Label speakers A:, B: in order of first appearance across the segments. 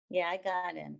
A: Yeah, I got in.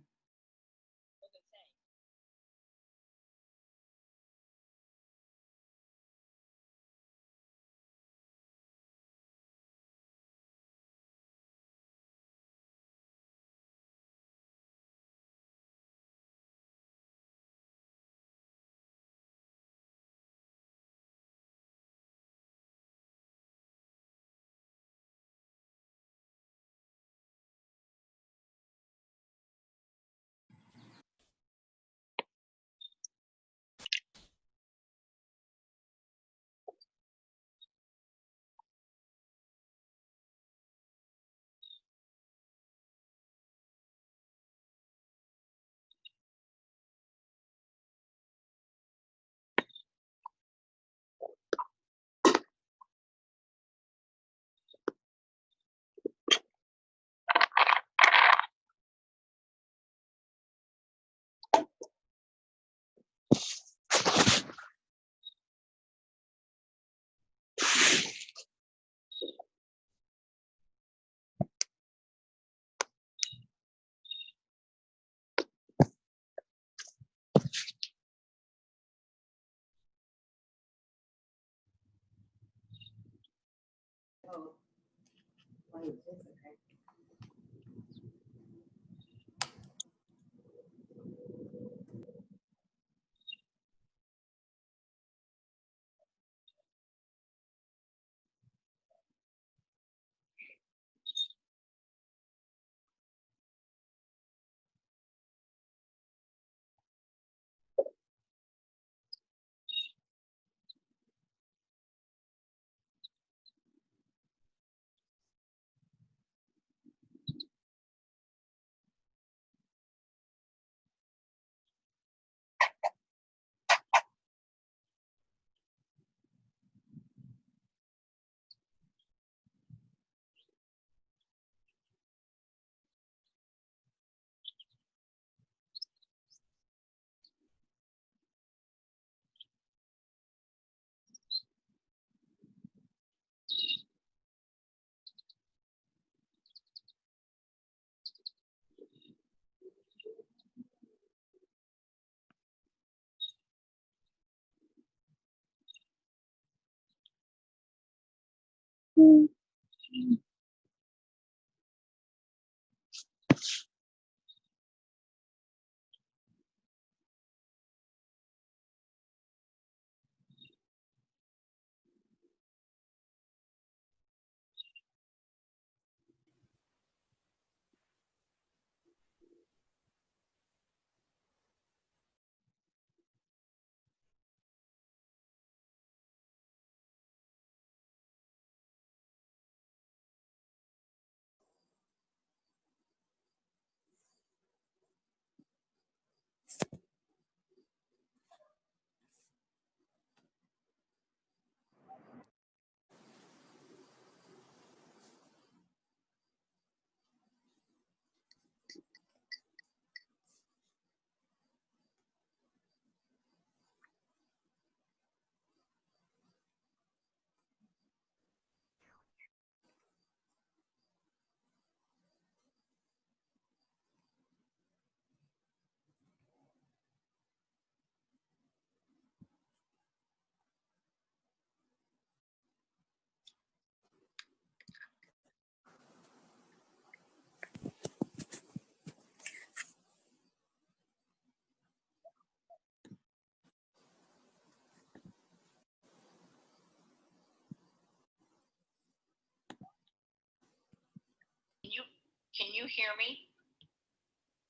B: Can you hear me?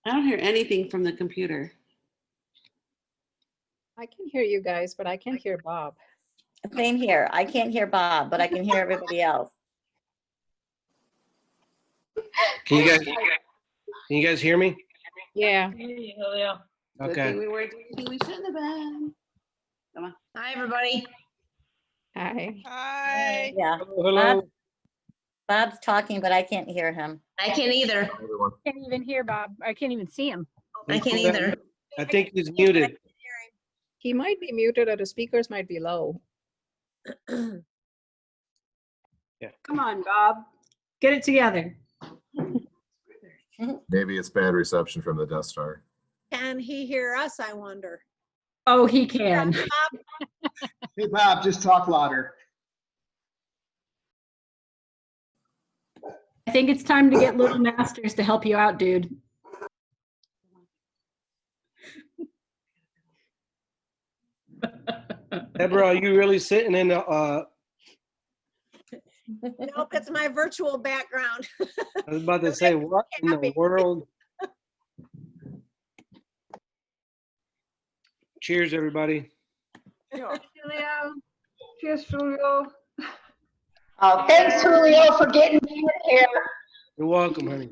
C: I don't hear anything from the computer.
D: I can hear you guys, but I can't hear Bob.
A: Same here. I can't hear Bob, but I can hear everybody else.
E: Can you guys hear me?
D: Yeah.
B: Yeah.
C: Good
E: Okay.
C: thing we weren't doing anything we shouldn't have been. Come on.
B: Hi, everybody.
D: Hi.
F: Hi.
A: Yeah.
E: Hello.
A: Bob's talking, but I can't hear him.
B: I can't either.
E: Everyone.
F: Can't even hear Bob. I can't even see him.
B: I can't either.
E: I think he's muted.
D: He might be muted or the speakers might be low.
C: Come on, Bob. Get it together.
G: Maybe it's bad reception from the Death Star.
H: Can he hear us, I wonder?
F: Oh, he can.
C: Hey, Bob, just talk louder.
F: I think it's time to get Little Masters to help you out, dude.
E: Deborah, are you really sitting in the,
H: Nope, it's my virtual background.
E: I was about to say, what in the world? Cheers, everybody.
F: Julio.
D: Cheers, Julio.
I: Oh, thanks, Julio, for getting me in here.
E: You're welcome, honey.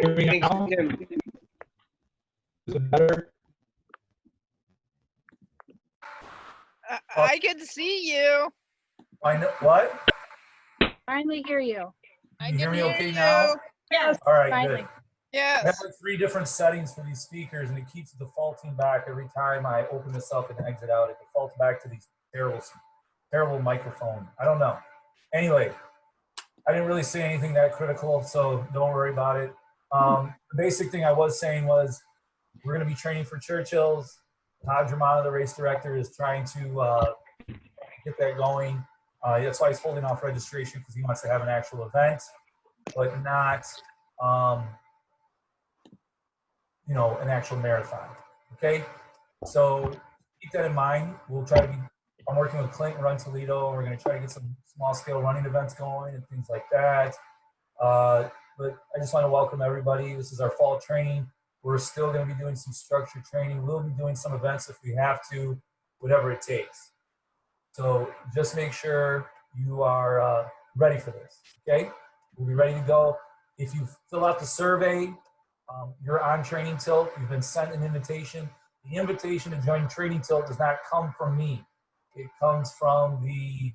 J: Hear me
E: Thanks
J: now?
E: again.
J: Is it better?
B: I can see you.
J: I know, what?
F: Finally hear you.
J: Can you hear me okay now?
F: Yes,
J: All right,
F: finally.
J: good. I have like 3 different settings for these speakers, and it keeps defaulting back every time I open this up and exit out. It defaults back to these terrible microphone. I don't know. Anyway, I didn't really say anything that critical, so don't worry about it. The basic thing I was saying was we're going to be training for Churchill's. Todd Germano, the race director, is trying to get that going. That's why he's holding off registration, because he wants to have an actual event, but not an actual marathon. Okay, so keep that in mind. We'll try to be. I'm working with Clint and Run Toledo. We're going to try to get some small scale running events going and things like that. But I just want to welcome everybody. This is our fall training. We're still going to be doing some structured training. We'll be doing some events if we have to, whatever it takes. So just make sure you are ready for this. Okay, we'll be ready to go. If you fill out the survey, you're on Training Tilt. You've been sent an invitation. The invitation to join Training Tilt does not come from me. It comes from the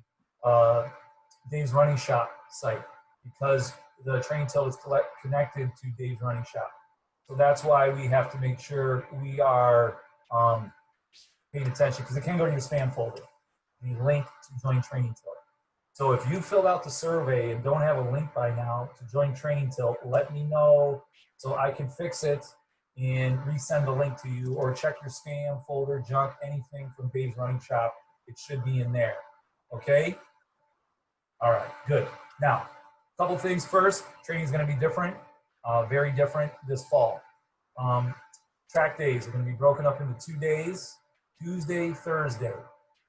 J: Dave's Running Shop site, because the Training Tilt is connected to Dave's Running Shop. So that's why we have to make sure we are paying attention, because it can go to your spam folder, the link to join Training Tilt. So if you filled out the survey and don't have a link by now to join Training Tilt, let me know so I can fix it and resend the link to you, or check your spam folder, junk, anything from Dave's Running Shop. It should be in there. Okay? All right, good. Now, a couple things first. Training is going to be different, very different this fall. Track days are going to be broken up into 2 days, Tuesday, Thursday.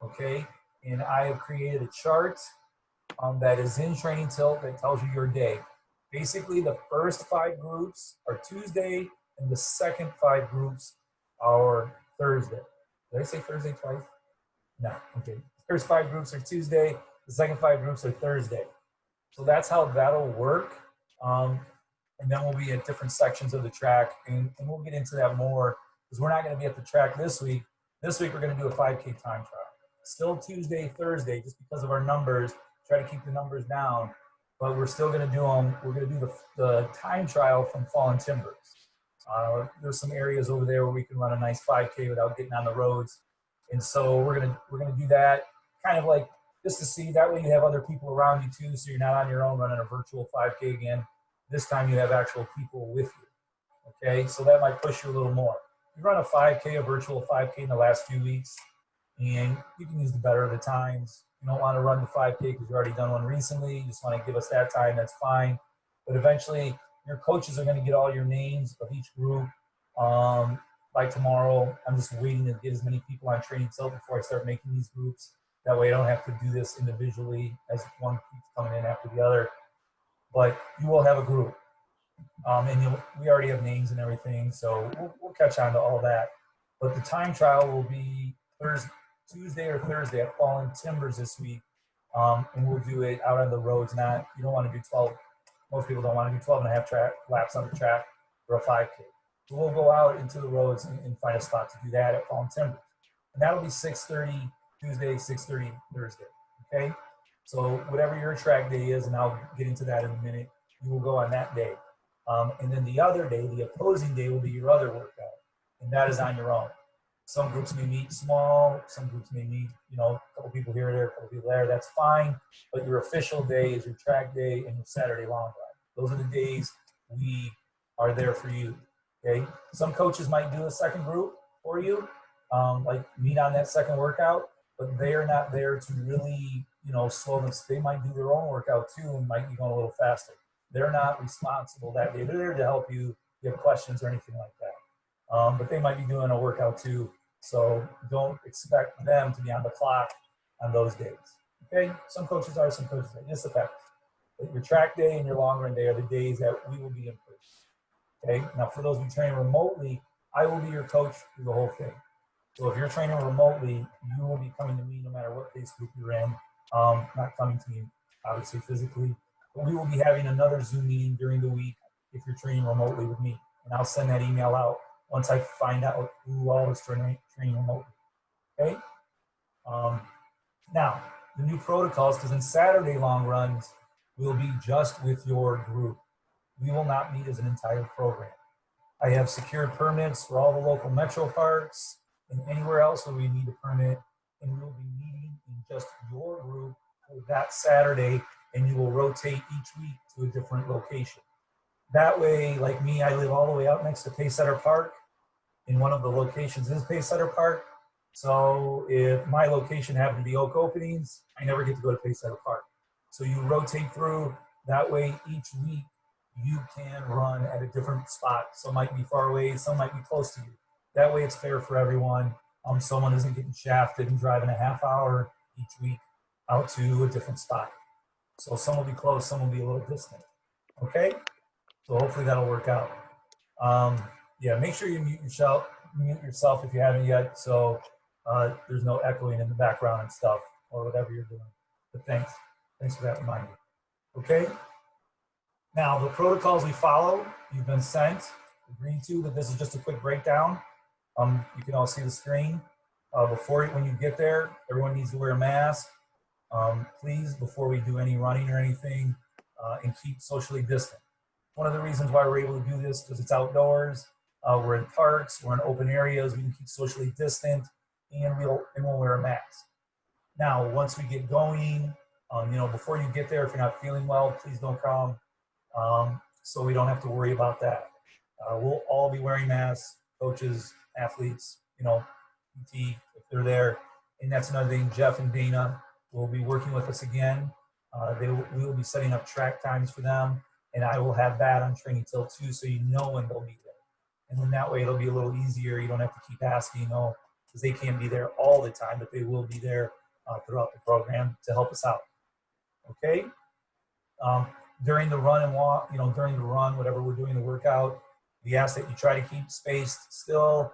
J: Okay? And I have created a chart that is in Training Tilt that tells you your day. Basically, the first 5 groups are Tuesday, and the second 5 groups are Thursday. Did I say Thursday twice? No, okay. The first 5 groups are Tuesday, the second 5 groups are Thursday. So that's how that'll work. And then we'll be at different sections of the track, and we'll get into that more, because we're not going to be at the track this week. This week, we're going to do a 5K time trial. Still Tuesday, Thursday, just because of our numbers, try to keep the numbers down. But we're still going to do them. We're going to do the time trial from Fallen Timbers. There's some areas over there where we can run a nice 5K without getting on the roads. And so we're gonna do that, kind of like just to see. That way you have other people around you too, so you're not on your own running a virtual 5K again. This time you have actual people with you. Okay, so that might push you a little more. You run a 5K, a virtual 5K in the last few weeks, and you can use the better of the times. You don't want to run the 5K because you've already done one recently. You just want to give us that time, that's fine. But eventually, your coaches are going to get all your names of each group by tomorrow. I'm just waiting to get as many people on Training Tilt before I start making these groups. That way I don't have to do this individually as one keeps coming in after the other. But you will have a group. And we already have names and everything, so we'll catch on to all that. But the time trial will be Tuesday or Thursday at Fallen Timbers this week. And we'll do it out on the roads. You don't want to do 12. Most people don't want to do 12 and a half laps on the track for a 5K. So we'll go out into the roads and find a spot to do that at Fallen Timbers. And that'll be 6:30 Tuesday, 6:30 Thursday. Okay? So whatever your track day is, and I'll get into that in a minute, you will go on that day. And then the other day, the opposing day, will be your other workout. And that is on your own. Some groups may meet small, some groups may meet, a couple people here or there, a couple people there, that's fine. But your official day is your track day and your Saturday long ride. Those are the days we are there for you. Okay. Some coaches might do a second group for you, like meet on that second workout, but they are not there to really, slow them. They might do their own workout too and might be going a little faster. They're not responsible that day. They're there to help you. If you have questions or anything like that. But they might be doing a workout too. So don't expect them to be on the clock on those days. Okay. Some coaches are, some coaches are. It just depends. But your track day and your long run day are the days that we will be in person. Okay. Now, for those who train remotely, I will be your coach through the whole thing. So if you're training remotely, you will be coming to me no matter what pace group you're in. Not coming to me, obviously, physically. But we will be having another Zoom meeting during the week if you're training remotely with me. And I'll send that email out once I find out who all is training remotely. Okay? Now, the new protocols, because in Saturday long runs, will be just with your group. We will not meet as an entire program. I have secured permits for all the local metro parks and anywhere else where we need a permit, and we will be meeting in just your group for that Saturday, and you will rotate each week to a different location. That way, like me, I live all the way out next to Paysetter Park, and one of the locations is Paysetter Park. So if my location happened to be Oak Openings, I never get to go to Paysetter Park. So you rotate through. That way, each week, you can run at a different spot. Some might be far away, some might be close to you. That way it's fair for everyone. Someone isn't getting shafted and driving a half hour each week out to a different spot. So some will be close, some will be a little distant. Okay? So hopefully that'll work out. Yeah, make sure you mute yourself if you haven't yet, so there's no echoing in the background and stuff or whatever you're doing. But thanks for that reminder. Okay? Now, the protocols we follow, you've been sent, agreed to, but this is just a quick breakdown. You can all see the screen. When you get there, everyone needs to wear a mask. Please, before we do any running or anything, and keep socially distant. One of the reasons why we're able to do this, because it's outdoors, we're in parks, we're in open areas, we can keep socially distant, and we'll wear a mask. Now, once we get going, before you get there, if you're not feeling well, please don't come. So we don't have to worry about that. We'll all be wearing masks, coaches, athletes, PT, if they're there. And that's another thing, Jeff and Dana will be working with us again. We will be setting up track times for them, and I will have that on Training Till 2, so you know when they'll be there. And then that way it'll be a little easier. You don't have to keep asking, because they can't be there all the time, but they will be there throughout the program to help us out. Okay? During the run and walk, during the run, whatever we're doing the workout, we ask that you try to keep spaced still.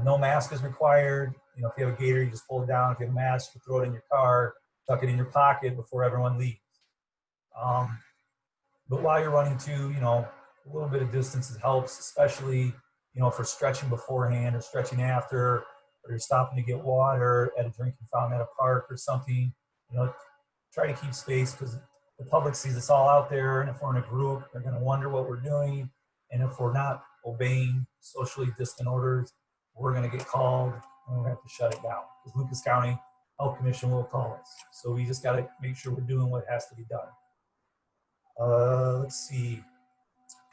J: No mask is required. If you have a gator, you just pull it down. If you have a mask, you throw it in your car, tuck it in your pocket before everyone leaves. But while you're running too, a little bit of distance helps, especially, for stretching beforehand or stretching after, or you're stopping to get water at a drinking fountain at a park or something. Try to keep space, because the public sees us all out there, and if we're in a group, they're going to wonder what we're doing. And if we're not obeying socially distant orders, we're going to get called, and we're going to have to shut it down, because Lucas County Health Commission will call us. So we just got to make sure we're doing what has to be done. Let's see.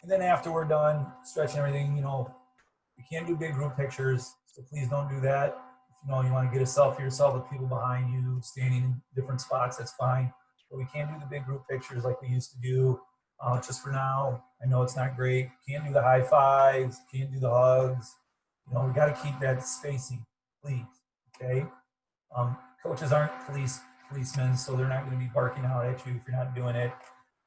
J: And then after we're done stretching everything, we can't do big group pictures, so please don't do that. If you want to get a selfie yourself with people behind you, standing in different spots, that's fine. But we can't do the big group pictures like we used to do. Just for now, I know it's not great. Can't do the high fives, can't do the hugs. We got to keep that spacing, please. Okay. Coaches aren't policemen, so they're not going to be barking out at you if you're not doing it.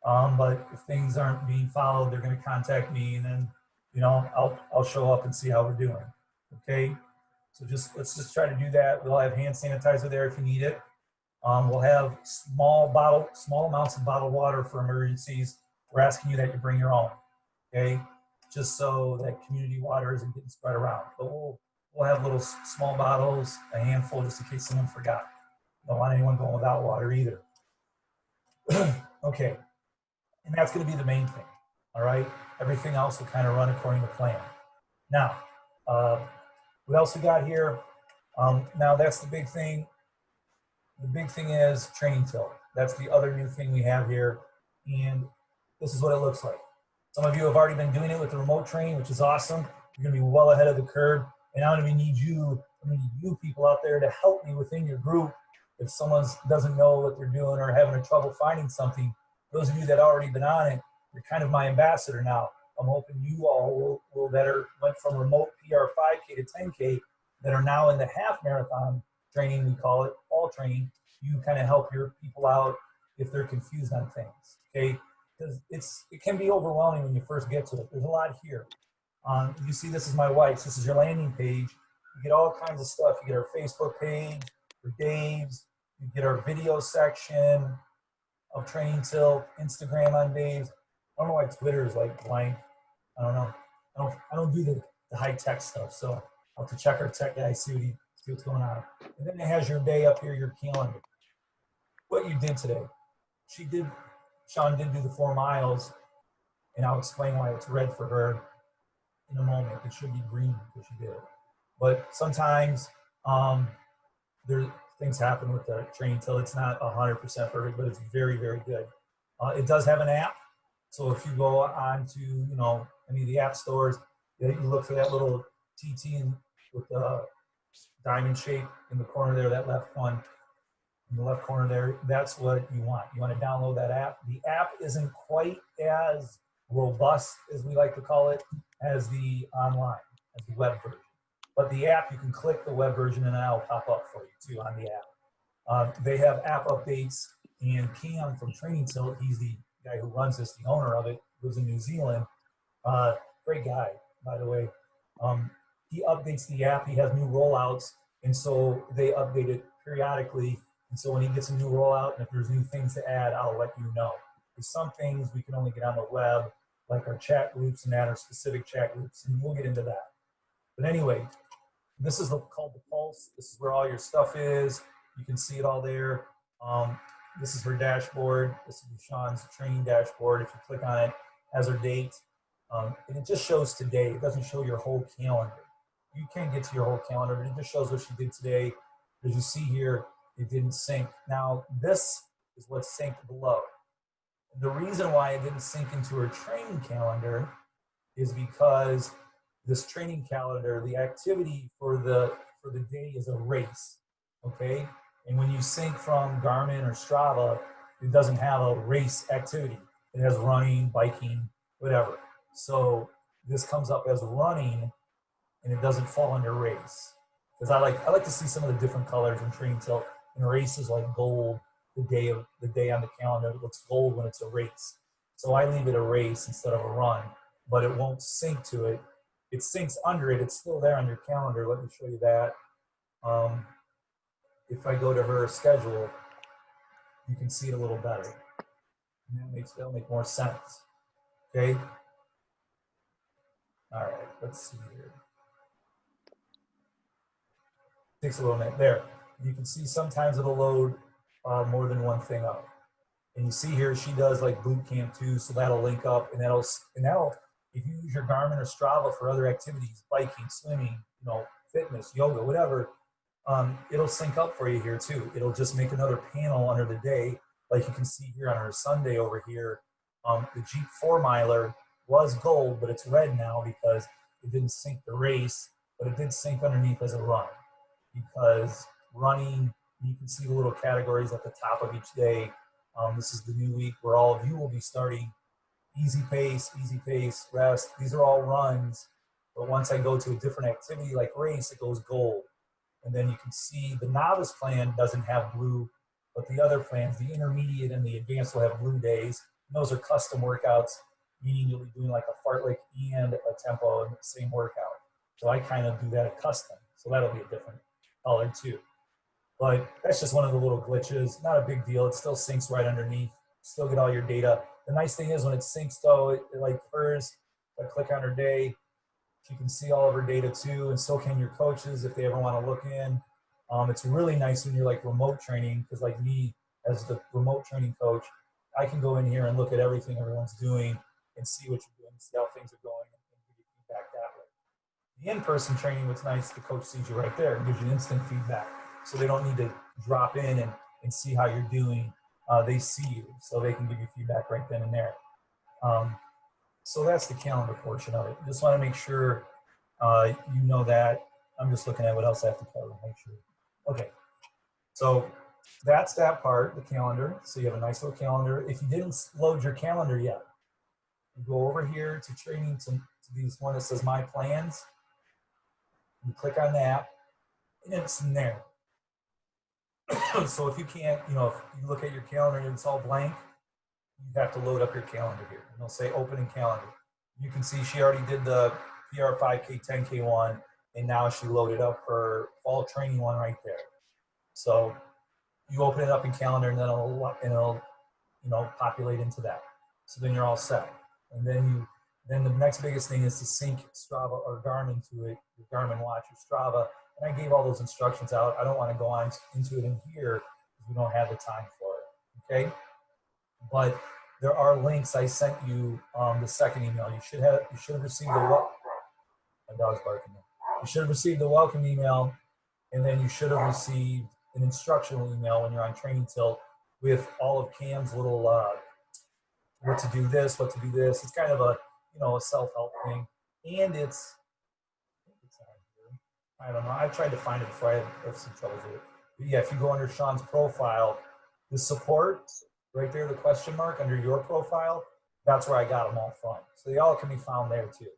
J: But if things aren't being followed, they're going to contact me, and then I'll show up and see how we're doing. Okay. So let's just try to do that. We'll have hand sanitizer there if you need it. We'll have small amounts of bottled water for emergencies. We're asking you that you bring your own, okay? Just so that community water isn't getting spread around. But we'll have little small bottles, a handful, just in case someone forgot. Don't want anyone going without water either. Okay, and that's going to be the main thing. All right, everything else will kind of run according to plan. Now, what else we got here? Now that's the big thing. The big thing is Training Till. That's the other new thing we have here. And this is what it looks like. Some of you have already been doing it with the remote training, which is awesome. You're gonna be well ahead of the curve. And I'm gonna need you people out there to help me within your group. If someone doesn't know what they're doing or having a trouble finding something, those of you that already been on it, you're kind of my ambassador now. I'm hoping you all will that went from remote PR 5K to 10K that are now in the half marathon training, we call it, all training. You kind of help your people out if they're confused on things, okay? Because it can be overwhelming when you first get to it. There's a lot here. You see, this is my wife's. This is your landing page. You get all kinds of stuff. You get our Facebook page for Dave's. You get our video section of Training Tilt, Instagram on Dave's. I don't know why Twitter is like blank. I don't know. I don't do the high tech stuff. So I'll have to check our tech guy, see what's going on. And then it has your day up here, your calendar. What you did today. Sean did do the 4 miles, and I'll explain why it's red for her in a moment. It should be green because she did it. But sometimes things happen with the training till it's not 100% perfect, but it's very, very good. It does have an app. So if you go on to, any of the app stores, you look for that little TT with the diamond shape in the corner there, that left one in the left corner there, that's what you want. You want to download that app. The app isn't quite as robust, as we like to call it, as the online, as the web version. But the app, you can click the web version and that'll pop up for you too on the app. They have app updates, and Cam from Training Tilt, he's the guy who runs this, the owner of it, lives in New Zealand. Great guy, by the way. He updates the app. He has new rollouts, and so they update it periodically. And so when he gets a new rollout, and if there's new things to add, I'll let you know. There's some things we can only get on the web, like our chat groups and our specific chat groups, and we'll get into that. But anyway, this is called the Pulse. This is where all your stuff is. You can see it all there. This is her dashboard. This is Sean's training dashboard. If you click on it, it has her date. And it just shows today. It doesn't show your whole calendar. You can't get to your whole calendar, but it just shows what she did today. As you see here, it didn't sync. Now, this is what's synced below. The reason why it didn't sync into her training calendar is because this training calendar, the activity for the day is a race, okay? And when you sync from Garmin or Strava, it doesn't have a race activity. It has running, biking, whatever. So this comes up as running, and it doesn't fall under race. Because I like to see some of the different colors in Training Tilt. And race is like gold. The day on the calendar, it looks gold when it's a race. So I leave it a race instead of a run, but it won't sync to it. It syncs under it. It's still there on your calendar. Let me show you that. If I go to her schedule, you can see it a little better. And that'll make more sense. Okay. All right. Let's see here. Takes a little minute. There. You can see sometimes it'll load more than one thing up. And you see here she does like boot camp too, so that'll link up, and that'll if you use your Garmin or Strava for other activities, biking, swimming, fitness, yoga, whatever, it'll sync up for you here too. It'll just make another panel under the day, like you can see here on our Sunday over here. The Jeep 4-miler was gold, but it's red now because it didn't sync the race, but it did sync underneath as a run. Because running, you can see the little categories at the top of each day. This is the new week where all of you will be starting easy pace, rest. These are all runs, but once I go to a different activity like race, it goes gold. And then you can see the novice plan doesn't have blue, but the other plans, the intermediate and the advanced, will have blue days. And those are custom workouts, meaning you'll be doing like a fartlek and a tempo in the same workout. So I kind of do that at custom. So that'll be a different color too. But that's just one of the little glitches. Not a big deal. It still syncs right underneath. Still get all your data. The nice thing is when it syncs though, it like hers, if I click on her day, you can see all of her data too, and so can your coaches if they ever want to look in. It's really nice when you're like remote training, because like me as the remote training coach, I can go in here and look at everything everyone's doing and see what you're doing, see how things are going, and give you feedback that way. The in-person training, what's nice, the coach sees you right there and gives you instant feedback. So they don't need to drop in and see how you're doing. They see you, so they can give you feedback right then and there. so that's the calendar portion of it. Just want to make sure you know that. I'm just looking at what else I have to cover. Make sure. Okay. So that's that part, the calendar. So you have a nice little calendar. If you didn't load your calendar yet, you go over here to training to these one that says My Plans. You click on that, and it's in there. So if you can't, you know, if you look at your calendar and it's all blank, you have to load up your calendar here. And it'll say open in calendar. You can see she already did the PR 5K, 10K one, and now she loaded up her fall training one right there. So you open it up in calendar, and then it'll you know, populate into that. So then you're all set. And then the next biggest thing is to sync Strava or Garmin to it, your Garmin watch or Strava. And I gave all those instructions out. I don't want to go on into it in here because we don't have the time for it. Okay. But there are links I sent you the second email. You should have received my dog's barking. You should have received the welcome email, and then you should have received an instructional email when you're on Training Tilt with all of Cam's little what to do this, what to do this. It's kind of a, you know, a self-help thing, and it's I don't know. I tried to find it before. I have some trouble with it. But yeah, if you go under Sean's profile, the support right there, the question mark under your profile, that's where I got them all from. So they all can be found there too.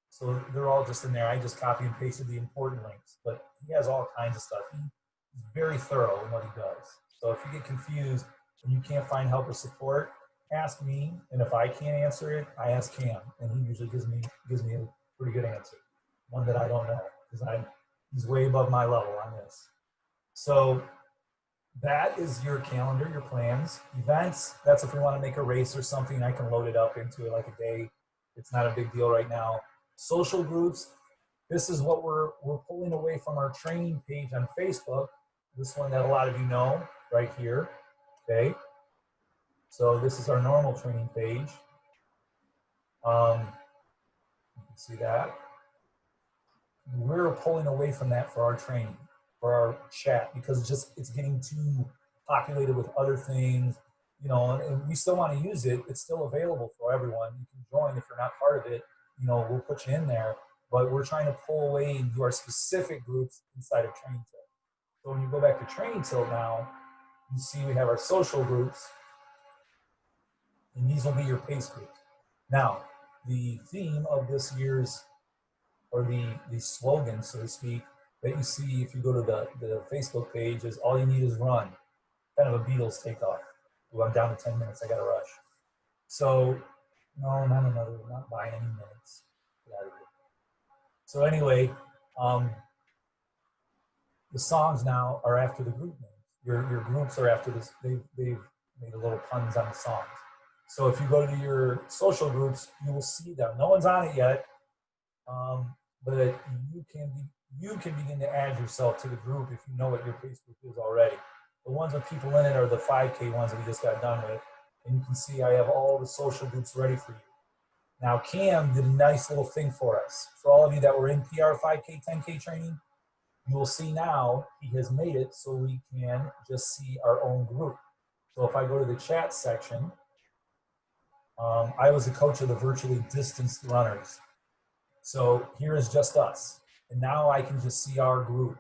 J: So they're all just in there. I just copy and pasted the important links, but he has all kinds of stuff. He's very thorough in what he does. So if you get confused and you can't find help or support, ask me. And if I can't answer it, I ask Cam, and he usually gives me a pretty good answer. One that I don't know because he's way above my level on this. So that is your calendar, your plans. Events, that's if we want to make a race or something, I can load it up into it like a day. It's not a big deal right now. Social groups, this is what we're pulling away from our training page on Facebook. This one that a lot of you know right here, okay? So this is our normal training page. You can see that. We're pulling away from that for our training, for our chat, because it's getting too populated with other things, you know, and we still want to use it. It's still available for everyone. You can join if you're not part of it, you know, we'll put you in there, but we're trying to pull away and do our specific groups inside of Training Tilt. So when you go back to Training Tilt now, you see we have our social groups, and these will be your pace groups. Now, the theme of this year's, or the slogan, so to speak, that you see if you go to the Facebook page is all you need is run. Kind of a Beatles takeoff. Ooh, I'm down to 10 minutes, I gotta rush. So, no, not by any minutes. Get out of here. So anyway, the songs now are after the group names. Your groups are after this. They've made a little puns on the songs. So if you go to your social groups, you will see them. No one's on it yet, but you can begin to add yourself to the group if you know what your pace group is already. The ones with people in it are the 5K ones that we just got done with. And you can see I have all the social groups ready for you. Now, Cam did a nice little thing for us. For all of you that were in PR 5K, 10K training, you will see now he has made it so we can just see our own group. So if I go to the chat section, I was the coach of the virtually distanced runners. So here is just us. And now I can just see our group.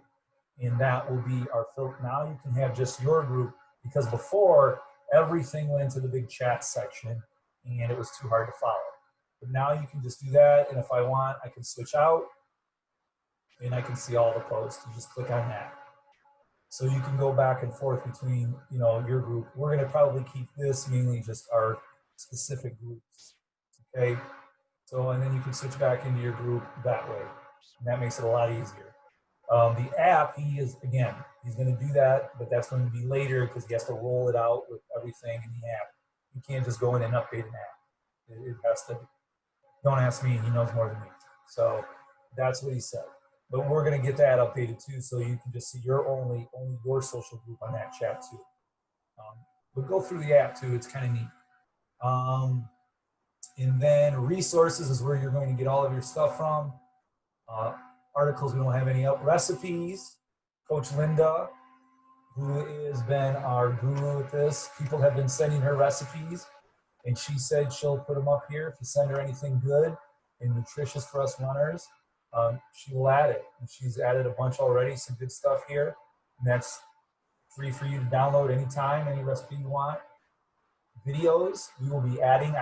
J: And that will be our filter. Now you can have just your group, because before everything went into the big chat section and it was too hard to follow. But now you can just do that. And if I want, I can switch out and I can see all the posts. You just click on that. So you can go back and forth between, you know, your group. We're going to probably keep this mainly just our specific groups. Okay. So, and then you can switch back into your group that way. And that makes it a lot easier. The app, he's going to do that, but that's going to be later because he has to roll it out with everything in the app. You can't just go in and update an app. It has to, don't ask me, he knows more than me. So that's what he said. But we're going to get that updated too, so you can just see your only your social group on that chat too. But go through the app too, it's kind of neat. And then resources is where you're going to get all of your stuff from. Articles, we don't have any up. Recipes, Coach Linda, who has been our guru with this. People have been sending her recipes. And she said she'll put them up here. If you send her anything good and nutritious for us runners, she will add it. And she's added a bunch already, some good stuff here. And that's free for you to download anytime, any recipe you want. Videos, I will be adding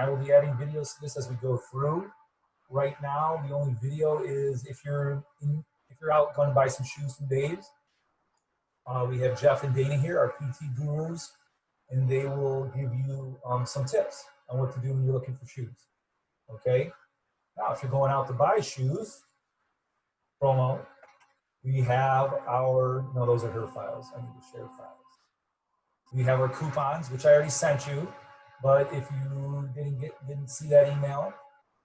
J: videos to this as we go through. Right now, the only video is if you're out going to buy some shoes from Dave's. We have Jeff and Dana here, our PT gurus, and they will give you some tips on what to do when you're looking for shoes. Okay? Now, if you're going out to buy shoes, promo, we have no, those are her files. I need to share files. We have our coupons, which I already sent you, but if you didn't see that email,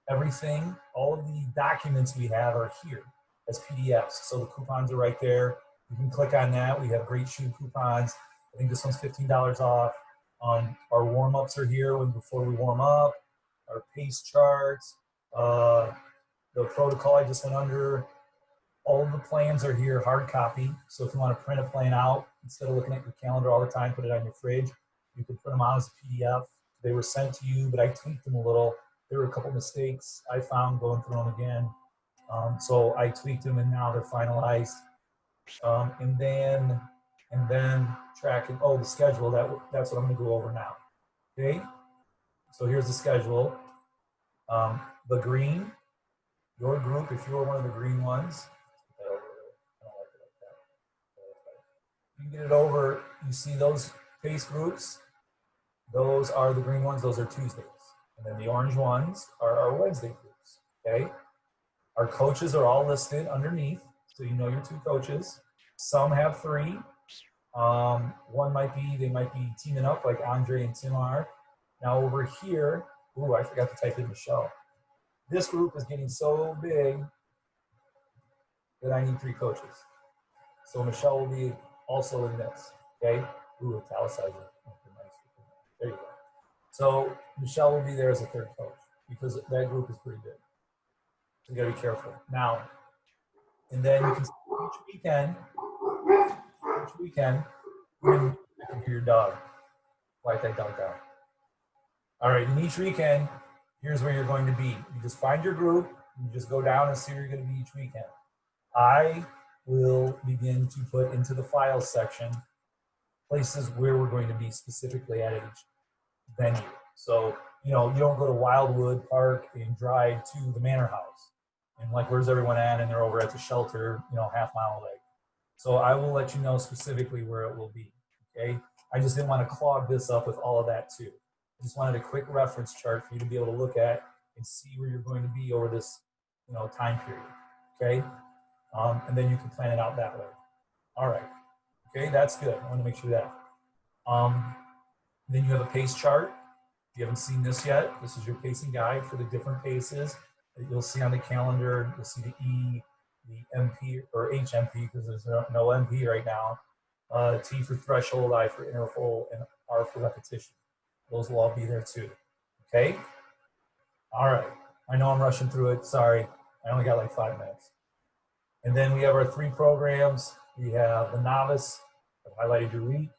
J: everything, all of the documents we have are here as PDFs. So the coupons are right there. You can click on that. We have great shoe coupons. I think this one's $15 off. Our warm-ups are here before we warm up. Our pace charts, the protocol I just went under. All of the plans are here, hard copy. So if you want to print a plan out, instead of looking at your calendar all the time, put it on your fridge. You can print them out as a PDF. They were sent to you, but I tweaked them a little. There were a couple mistakes I found going through them again. So I tweaked them and now they're finalized. And then tracking, the schedule, that's what I'm gonna go over now. Okay, so here's the schedule. The green, your group, if you're one of the green ones, you get it over, you see those pace groups, those are the green ones, those are Tuesdays. And then the orange ones are our Wednesday groups, okay? Our coaches are all listed underneath, so you know your 2 coaches. Some have 3. They might be teaming up like Andre and Tim are. Now over here, I forgot to type in Michelle. This group is getting so big that I need 3 coaches. So Michelle will be also in this, okay? Italicize it. There you go. So Michelle will be there as a 3rd coach because that group is pretty big. So you gotta be careful. Now, and then you can each weekend, you can hear your dog. Quiet that dog down. All right, and each weekend, here's where you're going to be. You just find your group, you just go down and see where you're gonna be each weekend. I will begin to put into the files section places where we're going to be specifically at each venue. So, you don't go to Wildwood Park and drive to the Manor House. And like, where's everyone at? And they're over at the shelter, half mile away. So I will let you know specifically where it will be, okay? I just didn't want to clog this up with all of that too. I just wanted a quick reference chart for you to be able to look at and see where you're going to be over this, time period, okay? And then you can plan it out that way. All right, okay, that's good. I want to make sure that. Then you have a pace chart. If you haven't seen this yet, this is your pacing guide for the different paces that you'll see on the calendar. You'll see the E, the MP, or HMP, because there's no MP right now. T for threshold, I for interval, and R for repetition. Those will all be there too, okay? All right, I know I'm rushing through it, sorry. I only got like 5 minutes. And then we have our 3 programs. We have the novice, I've highlighted your week.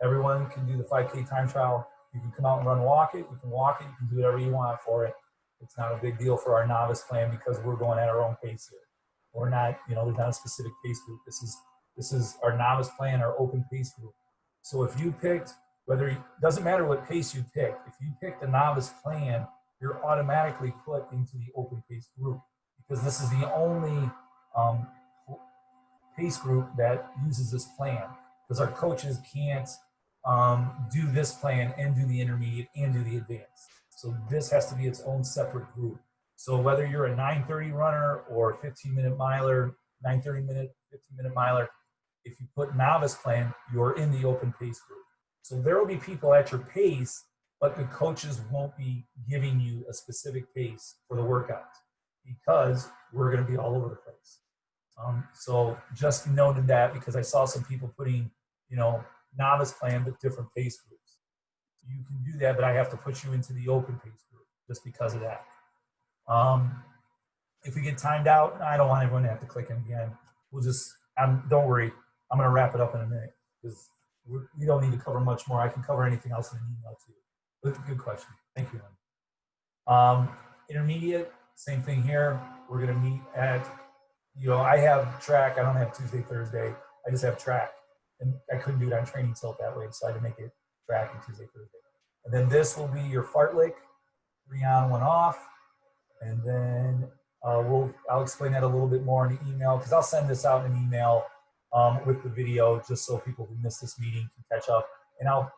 J: Everyone can do the 5K time trial. You can come out and walk it. You can walk it. You can do whatever you want for it. It's not a big deal for our novice plan because we're going at our own pace here. We're not, there's not a specific pace group. This is our novice plan, our open pace group. So if you picked, doesn't matter what pace you pick, if you pick the novice plan, you're automatically put into the open pace group because this is the only pace group that uses this plan because our coaches can't do this plan and do the intermediate and do the advanced. So this has to be its own separate group. So whether you're a 9:30 runner or a 15-minute miler, 15-minute miler, if you put novice plan, you're in the open pace group. So there will be people at your pace, but the coaches won't be giving you a specific pace for the workouts because we're going to be all over the place. So just noted that because I saw some people putting, novice plan, but different pace groups. You can do that, but I have to put you into the open pace group just because of that. If we get timed out, I don't want everyone to have to click in again. Don't worry, I'm going to wrap it up in a minute because we don't need to cover much more. I can cover anything else in an email too. Good question. Thank you. Intermediate, same thing here. We're gonna meet at, I have track. I don't have Tuesday, Thursday. I just have track, and I couldn't do it on training tilt that way, so I had to make it track and Tuesday, Thursday. And then this will be your fartlek, 3 on, 1 off, and then I'll explain that a little bit more in the email, because I'll send this out in an email with the video, just so people who missed this meeting can catch up, and I'll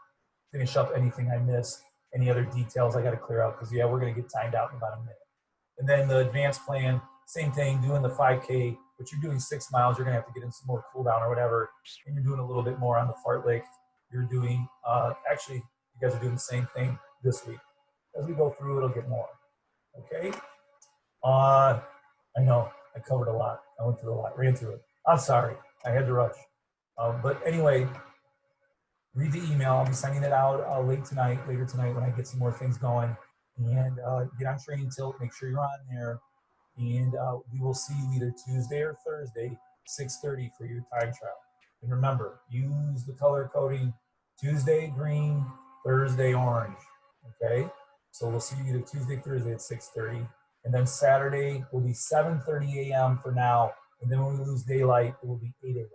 J: finish up anything I missed, any other details I got to clear out, because we're going to get timed out in about a minute. And then the advanced plan, same thing, doing the 5K, but you're doing 6 miles, you're going to have to get in some more cool down or whatever, and you're doing a little bit more on the fartlek. You're doing, actually, you guys are doing the same thing this week. As we go through, it'll get more. Okay? I know, I covered a lot. I went through a lot, ran through it. I'm sorry, I had to rush. But anyway, read the email. I'll be sending it out later tonight when I get some more things going. And get on training tilt, make sure you're on there. And we will see you either Tuesday or Thursday, 6:30 for your time trial. And remember, use the color coding Tuesday green, Thursday orange. Okay? So we'll see you either Tuesday, Thursday at 6:30. And then Saturday will be 7:30 a.m. for now. And then when we lose daylight, it will be 8 a.m.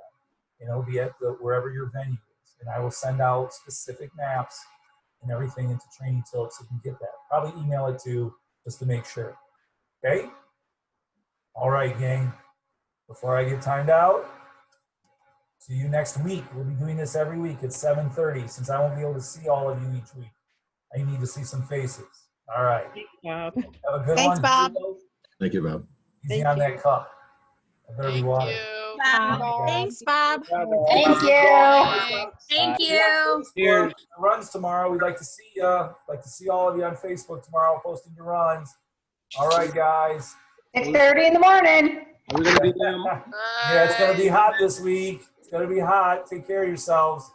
J: And it'll be at wherever your venue is. And I will send out specific maps and everything into training tilt so you can get that. Probably email it to just to make sure. Okay? All right, gang. Before I get timed out, see you next week. We'll be doing this every week at 7:30. Since I won't be able to see all of you each week, I need to see some faces. All right.
B: Bob.
J: Have a good
B: Thanks,
J: one.
B: Bob.
G: Thank you, Bob.
J: Easy on that cup. I better be
B: Thank
J: water.
B: you.
H: Bob. Thanks, Bob.
I: Thank you.
F: Thank you.
J: Cheers. Runs tomorrow. We'd like to see all of you on Facebook tomorrow posting your runs. All right, guys.
I: 6:30 in the morning.
E: Are we gonna be doing?
J: Yeah, it's gonna be hot this week. It's gonna be hot. Take care of yourselves.